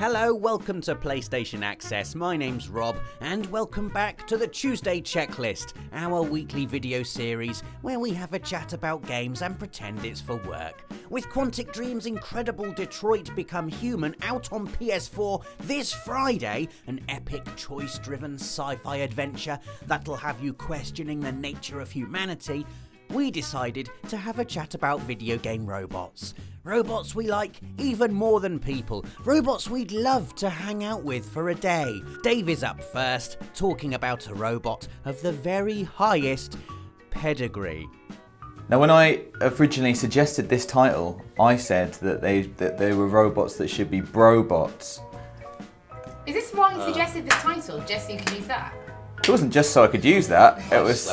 Hello, welcome to PlayStation Access. My name's Rob, and welcome back to the Tuesday Checklist, our weekly video series where we have a chat about games and pretend it's for work. With Quantic Dream's incredible Detroit Become Human out on PS4 this Friday, an epic choice-driven sci-fi adventure that'll have you questioning the nature of humanity, we decided to have a chat about video game robots. Robots we like even more than people. Robots we'd love to hang out with for a day. Dave is up first, talking about a robot of the very highest pedigree. Now, when I originally suggested this title, I said that they were robots that should be brobots. Is this why you suggested this title, just so you can use that? It wasn't just so I could use that. It was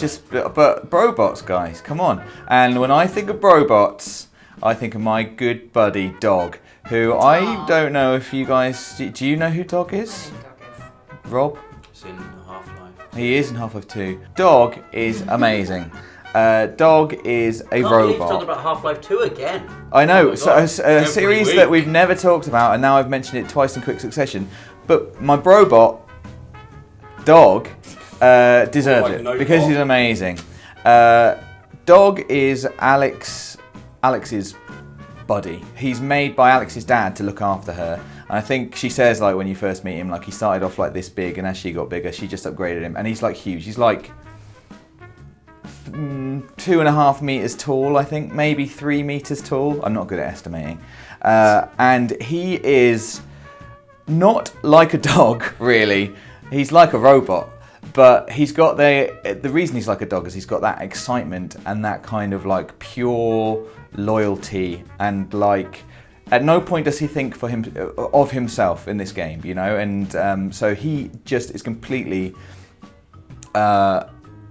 just, but brobots, guys, come on. And when I think of brobots, I think of my good buddy Dog, who I don't know if you guys, do you know who Dog is? I know who Dog is. Rob? It's in Half-Life. He is in Half-Life 2. Dog is amazing. Dog is a robot. You're talking about Half-Life 2 again. I know, Oh so a series week. that we've never talked about, and now I've mentioned it twice in quick succession. But my brobot, Dog, deserves it because he's amazing. Dog is Alex's buddy. He's made by Alex's dad to look after her. And I think she says, like, when you first meet him, like, he started off like this big, and as she got bigger, she just upgraded him. And he's like huge. He's like 2.5 meters tall, I think, maybe 3 meters tall. I'm not good at estimating. And he is not like a dog, really. He's like a robot, but he's got the reason he's like a dog is he's got that excitement and that kind of like pure loyalty, and like at no point does he think for him of himself in this game, you know, and so he just is completely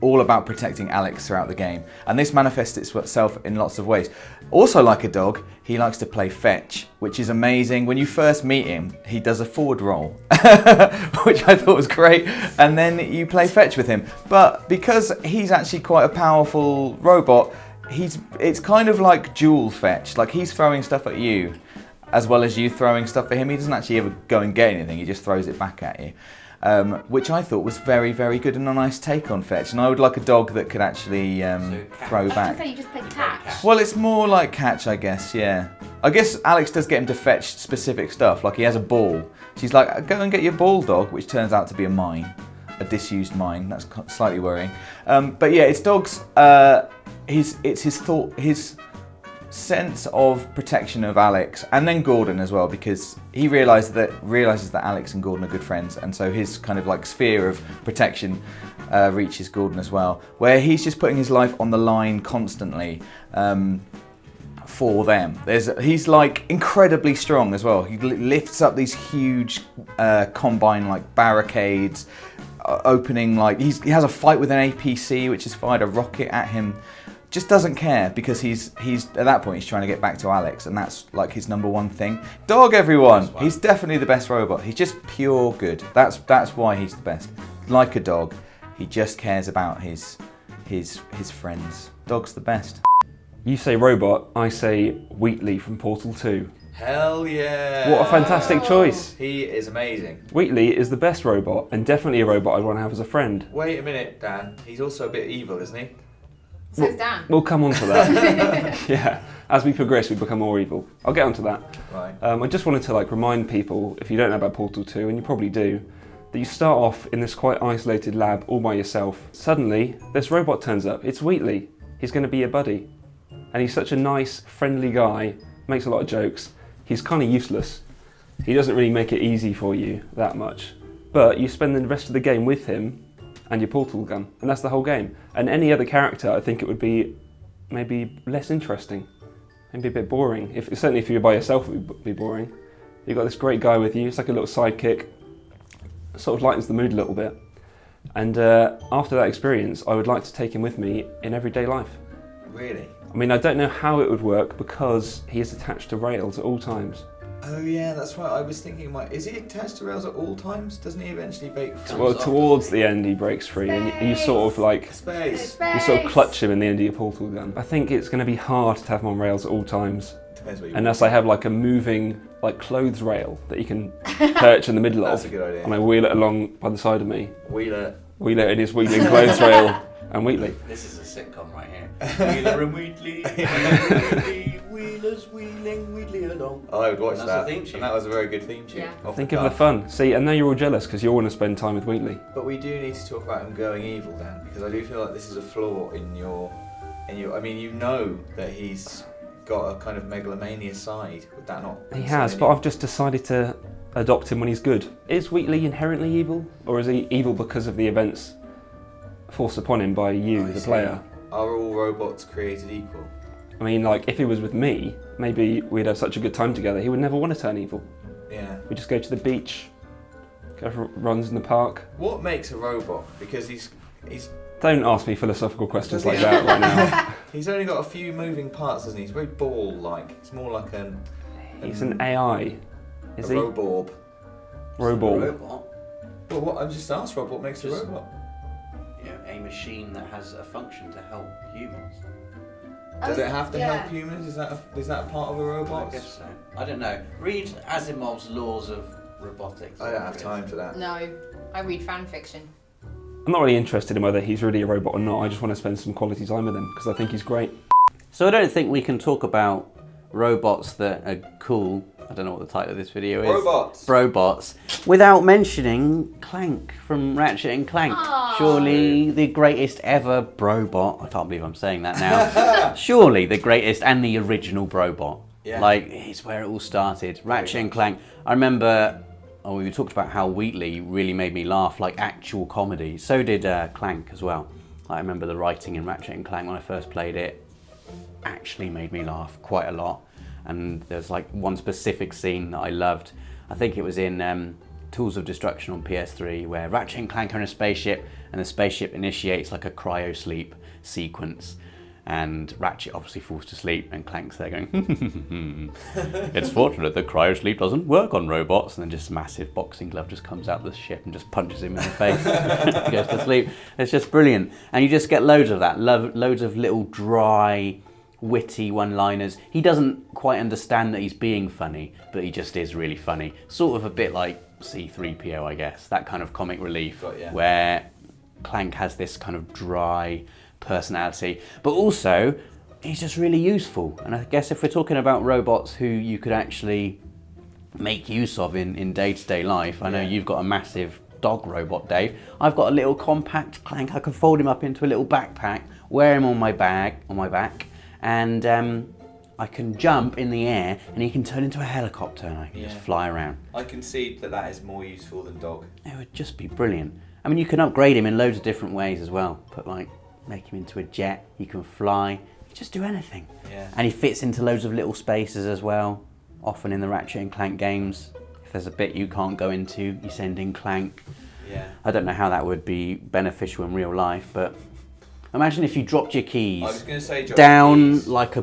all about protecting Alex throughout the game, and this manifests itself in lots of ways. Also, like a dog, he likes to play fetch, which is amazing. When you first meet him, he does a forward roll, which I thought was great, and then you play fetch with him. But because he's actually quite a powerful robot, it's kind of like dual fetch, like he's throwing stuff at you as well as you throwing stuff at him. He doesn't actually ever go and get anything, he just throws it back at you. Which I thought was very, very good and a nice take on fetch. And I would like a dog that could actually throw back. So you just play catch. Well, it's more like catch, I guess, yeah. I guess Alex does get him to fetch specific stuff, like he has a ball. She's like, go and get your ball, Dog, which turns out to be a mine, a disused mine. That's slightly worrying. But yeah, it's Dog's, it's his sense of protection of Alex, and then Gordon as well, because he realizes that Alex and Gordon are good friends, and so his kind of like sphere of protection reaches Gordon as well, where he's just putting his life on the line constantly for them. He's like incredibly strong as well. He lifts up these huge combine like barricades, opening like he has a fight with an APC which has fired a rocket at him. Just doesn't care, because he's at that point he's trying to get back to Alex, and that's like his number one thing. Dog, everyone. He's definitely the best robot. He's just pure good. That's why he's the best. Like a dog, he just cares about his friends. Dog's the best. You say robot, I say Wheatley from Portal 2. Hell yeah! What a fantastic choice. He is amazing. Wheatley is the best robot, and definitely a robot I'd want to have as a friend. Wait a minute, Dan. He's also a bit evil, isn't he? So it's Dan. We'll come on to that. Yeah, as we progress, we become more evil. I'll get onto that. Right. I just wanted to like remind people, if you don't know about Portal 2, and you probably do, that you start off in this quite isolated lab all by yourself. Suddenly, this robot turns up. It's Wheatley. He's going to be your buddy. And he's such a nice, friendly guy, makes a lot of jokes. He's kind of useless. He doesn't really make it easy for you that much. But you spend the rest of the game with him and your portal gun, and that's the whole game. And any other character, I think it would be maybe less interesting, maybe a bit boring. Certainly if you're by yourself, it would be boring. You've got this great guy with you, it's like a little sidekick, sort of lightens the mood a little bit. And after that experience, I would like to take him with me in everyday life. Really? I mean, I don't know how it would work because he is attached to rails at all times. Oh yeah, that's right. I was thinking, is he attached to rails at all times? Doesn't he eventually break free? Well, towards the end he breaks free, and you sort of like Space. you sort of clutch him in the end of your portal gun. I think it's going to be hard to have him on rails at all times, Depends what you unless I have like a moving like clothes rail that you can perch in the middle That's of. a good idea. And I wheel it along by the side of me. Wheeler. Wheeler in his wheeling clothes rail and Wheatley. This is a sitcom right here. Wheeler and Wheatley, Wheatley, Wheeler's wheeling Wheatley along. I would watch That's that. the theme tune. And that was a very good theme tune. Yeah. Off Think the of the cuff. fun. See, and now you're all jealous because you all want to spend time with Wheatley. But we do need to talk about him going evil, Dan, because I do feel like this is a flaw in your. I mean, you know that he's got a kind of megalomania side. Would that not? He has, but I've just decided to adopt him when he's good. Is Wheatley inherently evil, or is he evil because of the events forced upon him by you, the player? Are all robots created equal? I mean, like, if he was with me, maybe we'd have such a good time together, he would never want to turn evil. Yeah. We just go to the beach, go for runs in the park. What makes a robot? Because he's Don't ask me philosophical questions like that right now. he's only got a few moving parts, doesn't he? He's very ball-like. It's more like He's an AI, is he? roborb. Robot. Robot. Well, what? I'm just asked, Rob. What makes a Just- robot? You know, a machine that has a function to help humans. Does it have to Yeah. help humans? Is that a part of a robot? I guess so. I don't know. Read Asimov's Laws of Robotics. I don't have time for that. No, I read fan fiction. I'm not really interested in whether he's really a robot or not. I just want to spend some quality time with him because I think he's great. So I don't think we can talk about robots that are cool. I don't know what the title of this video is. Robots. Brobots. Without mentioning Clank from Ratchet and Clank. Aw. Surely the greatest ever Brobot. I can't believe I'm saying that now. Surely the greatest and the original Brobot. Yeah. Like, it's where it all started. Ratchet and Clank. I remember, we talked about how Wheatley really made me laugh, like actual comedy. So did Clank as well. I remember the writing in Ratchet and Clank when I first played it actually made me laugh quite a lot. And there's like one specific scene that I loved. I think it was in Tools of Destruction on PS3 where Ratchet and Clank are in a spaceship and the spaceship initiates like a cryo sleep sequence. And Ratchet obviously falls to sleep and Clank's there going, it's fortunate that cryo sleep doesn't work on robots. And then just a massive boxing glove just comes out of the ship and just punches him in the face. He goes to sleep. It's just brilliant. And you just get loads of that, loads of little dry, witty one-liners. He doesn't quite understand that he's being funny, but he just is really funny. Sort of a bit like C-3PO, I guess. That kind of comic relief where Clank has this kind of dry personality, but also he's just really useful. And I guess if we're talking about robots who you could actually make use of in day-to-day life, I know you've got a massive dog robot, Dave. I've got a little compact Clank. I can fold him up into a little backpack, wear him on my back, and I can jump in the air and he can turn into a helicopter and I can just fly around. I concede that is more useful than dog. It would just be brilliant. I mean, you can upgrade him in loads of different ways as well. Make him into a jet, he can fly, just do anything. Yeah. And he fits into loads of little spaces as well. Often in the Ratchet and Clank games, if there's a bit you can't go into, you send in Clank. Yeah. I don't know how that would be beneficial in real life, but imagine if you dropped your keys I was going to say down keys. like a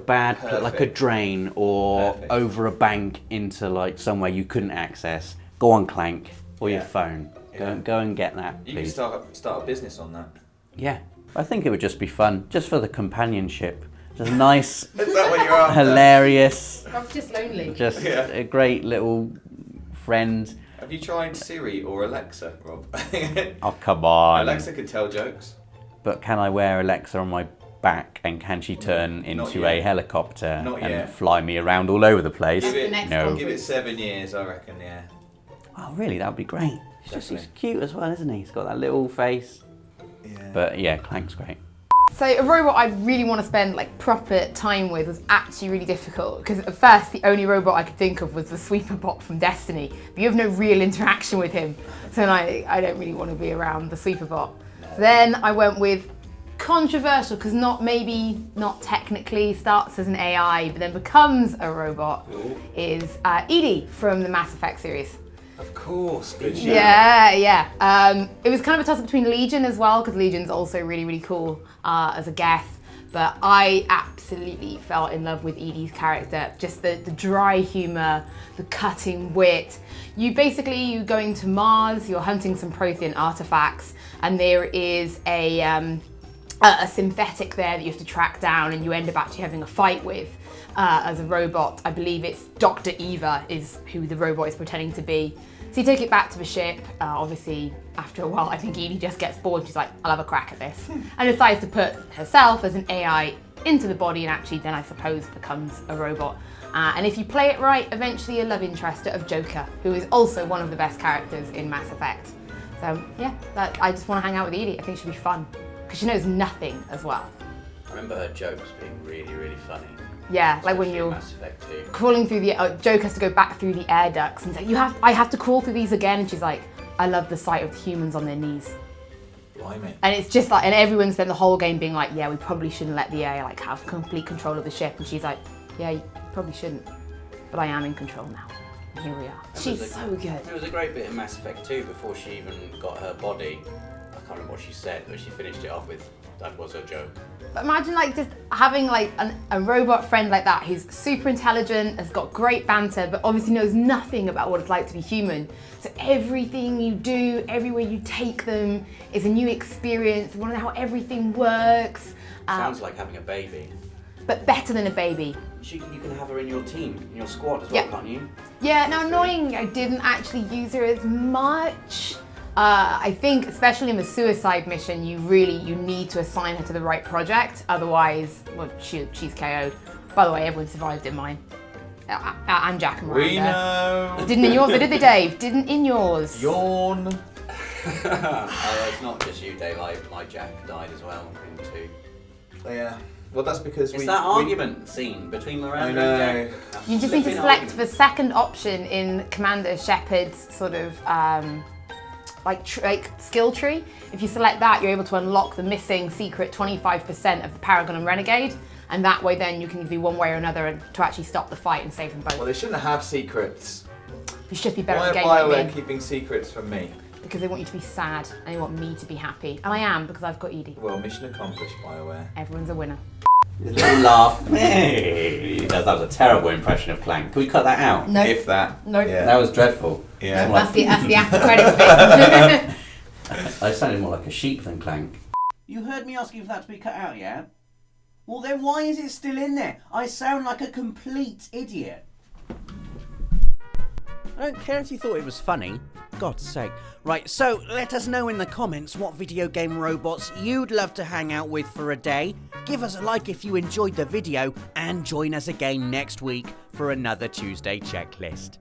like a drain or Perfect. over a bank into like somewhere you couldn't access. Go on, Clank, or your phone. Go and get that, You can please. start a business on that. Yeah, I think it would just be fun, just for the companionship. Just nice, Is that what you're after? hilarious, Rob's just lonely. just Yeah. a great little friend. Have you tried Siri or Alexa, Rob? Oh, come on. Alexa can tell jokes. But can I wear Alexa on my back and can she turn Not into yet. a helicopter Not and yet. fly me around all over the place? That's the next No. one. Give it 7 years, I reckon. Yeah. Oh, really? That would be great. He's Definitely. cute as well, isn't he? He's got that little face. Yeah. But yeah, Clank's great. So a robot I really want to spend like proper time with was actually really difficult because at first the only robot I could think of was the sweeper bot from Destiny, but you have no real interaction with him, so I don't really want to be around the sweeper bot. Then I went with controversial because not technically starts as an AI but then becomes a robot is Edie from the Mass Effect series. Of course. Good shout. Yeah. It was kind of a toss-up between Legion as well, because Legion's also really, really cool as a Geth. But I absolutely fell in love with Edie's character. Just the dry humour, the cutting wit. You going to Mars, you're hunting some Prothean artifacts, and there is a synthetic there that you have to track down, and you end up actually having a fight with. as a robot. I believe it's Dr. Eva is who the robot is pretending to be. So you take it back to the ship. Obviously, after a while, I think Edie just gets bored. She's like, I'll have a crack at this. And decides to put herself as an AI into the body and actually then I suppose becomes a robot. And if you play it right, eventually a love interest of Joker, who is also one of the best characters in Mass Effect. So yeah, I just want to hang out with Edie. I think she'll be fun because she knows nothing as well. I remember her jokes being really, really funny. Yeah, like when Especially in you're Mass Effect 2. crawling through the Joker has to go back through the air ducts and he's like, I have to crawl through these again, and she's like, I love the sight of the humans on their knees. Blimey. And it's just like, and everyone spent the whole game being like, yeah, we probably shouldn't let the AI like have complete control of the ship, and she's like, yeah, you probably shouldn't, but I am in control now. And here we are. She's so good. There was a great bit in Mass Effect 2 before she even got her body. I can't remember what she said, but she finished it off with, that was a joke. But imagine like just having like a robot friend like that who's super intelligent, has got great banter, but obviously knows nothing about what it's like to be human. So everything you do, everywhere you take them is a new experience. You want to know how everything works. Sounds like having a baby. But better than a baby. You can have her in your team, in your squad as well, Yeah. can't you? Yeah, now annoying, I didn't actually use her as much. I think, especially in the suicide mission, you need to assign her to the right project. Otherwise, well, she's KO'd. By the way, everyone survived in mine. And Jack and Miranda. We know. Didn't in yours, or did they, Dave? Didn't in yours. Yawn. It's not just you, Dave. My Jack died as well in 2. Yeah. Well, that's because It's that argument scene between Miranda I and know. Jack. You just need to Flipping select argument. the second option in Commander Shepard's sort of like skill tree. If you select that, you're able to unlock the missing secret 25% of the Paragon and Renegade, and that way then you can do one way or another to actually stop the fight and save them both. Well, they shouldn't have secrets. You should be better Why at are game like BioWare me, keeping secrets from me? because they want you to be sad and they want me to be happy, and I am because I've got Edie. Well, mission accomplished, BioWare. Everyone's a winner. Little laugh. Hey. That was a terrible impression of Clank. Can we cut that out? No, If that. no, Yeah. That was dreadful. Yeah. that's the after credits bit. I sounded more like a sheep than Clank. You heard me asking for that to be cut out, yeah? Well then why is it still in there? I sound like a complete idiot. I don't care if you thought it was funny. God's sake. Right, so let us know in the comments what video game robots you'd love to hang out with for a day. Give us a like if you enjoyed the video and join us again next week for another Tuesday checklist.